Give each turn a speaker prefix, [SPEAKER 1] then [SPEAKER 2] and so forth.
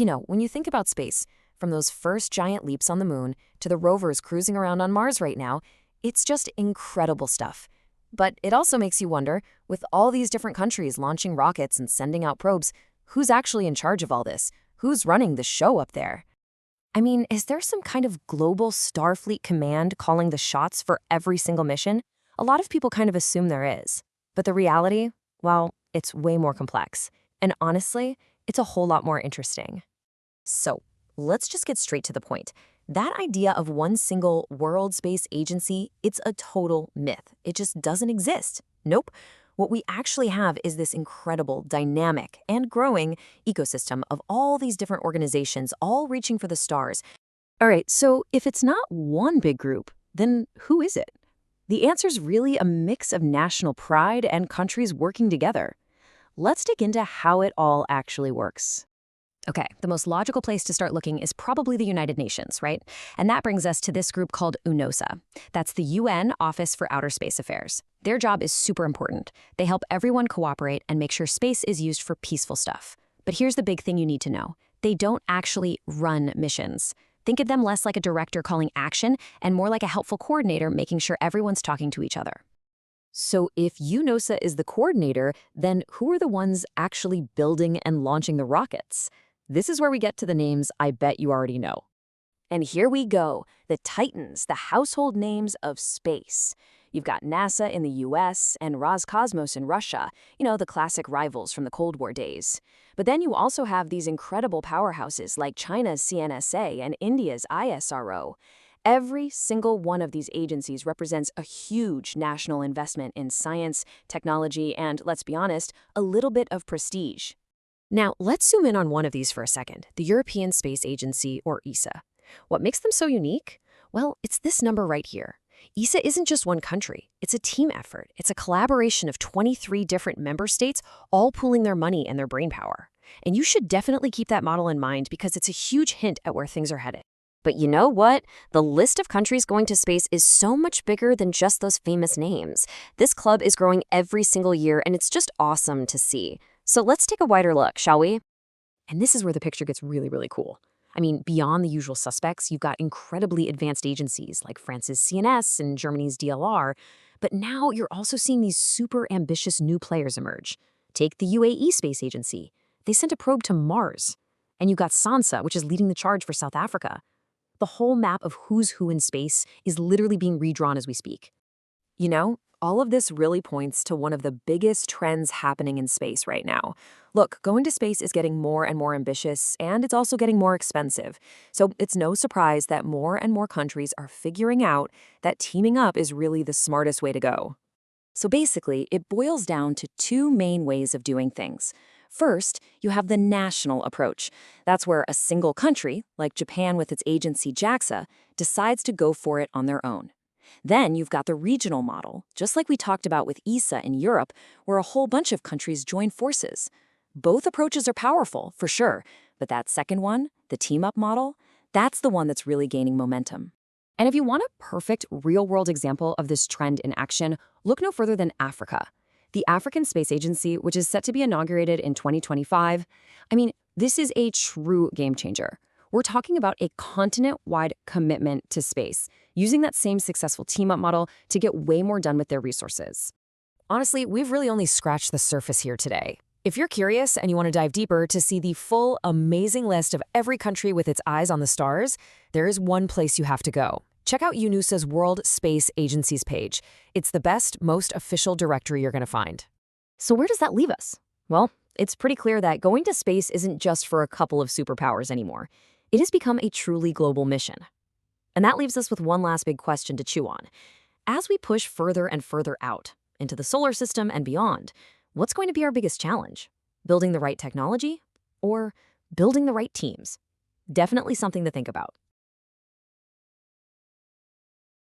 [SPEAKER 1] When you think about space, from those first giant leaps on the moon to the rovers cruising around on Mars right now, it's just incredible stuff. But it also makes you wonder, with all these different countries launching rockets and sending out probes, who's actually in charge of all this? Who's running the show up there? I mean, is there some kind of global Starfleet command calling the shots for every single mission? A lot of people kind of assume there is. But the reality, well, it's way more complex. And honestly, it's a whole lot more interesting. So, let's just get straight to the point. That idea of one single world space agency, it's a total myth. It just doesn't exist. Nope. What we actually have is this incredible, dynamic, and growing ecosystem of all these different organizations all reaching for the stars. All right, so if it's not one big group, then who is it? The answer's really a mix of national pride and countries working together. Let's dig into how it all actually works. Okay, the most logical place to start looking is probably the United Nations, right? And that brings us to this group called UNOSA. That's the UN Office for Outer Space Affairs. Their job is super important. They help everyone cooperate and make sure space is used for peaceful stuff. But here's the big thing you need to know. They don't actually run missions. Think of them less like a director calling action and more like a helpful coordinator making sure everyone's talking to each other. So if UNOSA is the coordinator, then who are the ones actually building and launching the rockets? This is where we get to the names I bet you already know. And here we go, the titans, the household names of space. You've got NASA in the US and Roscosmos in Russia, the classic rivals from the Cold War days. But then you also have these incredible powerhouses like China's CNSA and India's ISRO. Every single one of these agencies represents a huge national investment in science, technology, and, let's be honest, a little bit of prestige. Now, let's zoom in on one of these for a second, the European Space Agency, or ESA. What makes them so unique? Well, it's this number right here. ESA isn't just one country. It's a team effort. It's a collaboration of 23 different member states, all pooling their money and their brainpower. And you should definitely keep that model in mind because it's a huge hint at where things are headed. But you know what? The list of countries going to space is so much bigger than just those famous names. This club is growing every single year, and it's just awesome to see. So let's take a wider look, shall we? And this is where the picture gets really, really cool. I mean, beyond the usual suspects, you've got incredibly advanced agencies like France's CNS and Germany's DLR, but now you're also seeing these super ambitious new players emerge. Take the UAE Space Agency. They sent a probe to Mars. And you've got SANSA, which is leading the charge for South Africa. The whole map of who's who in space is literally being redrawn as we speak. All of this really points to one of the biggest trends happening in space right now. Look, going to space is getting more and more ambitious, and it's also getting more expensive. So it's no surprise that more and more countries are figuring out that teaming up is really the smartest way to go. So basically, it boils down to two main ways of doing things. First, you have the national approach. That's where a single country, like Japan with its agency JAXA, decides to go for it on their own. Then you've got the regional model, just like we talked about with ESA in Europe, where a whole bunch of countries join forces. Both approaches are powerful, for sure, but that second one, the team-up model, that's the one that's really gaining momentum. And if you want a perfect real-world example of this trend in action, look no further than Africa. The African Space Agency, which is set to be inaugurated in 2025, this is a true game changer. We're talking about a continent-wide commitment to space, using that same successful team-up model to get way more done with their resources. Honestly, we've really only scratched the surface here today. If you're curious and you want to dive deeper to see the full, amazing list of every country with its eyes on the stars, there is one place you have to go. Check out UNOSA's World Space Agencies page. It's the best, most official directory you're going to find. So where does that leave us? Well, it's pretty clear that going to space isn't just for a couple of superpowers anymore. It has become a truly global mission. And that leaves us with one last big question to chew on. As we push further and further out into the solar system and beyond, what's going to be our biggest challenge? Building the right technology or building the right teams? Definitely something to think about.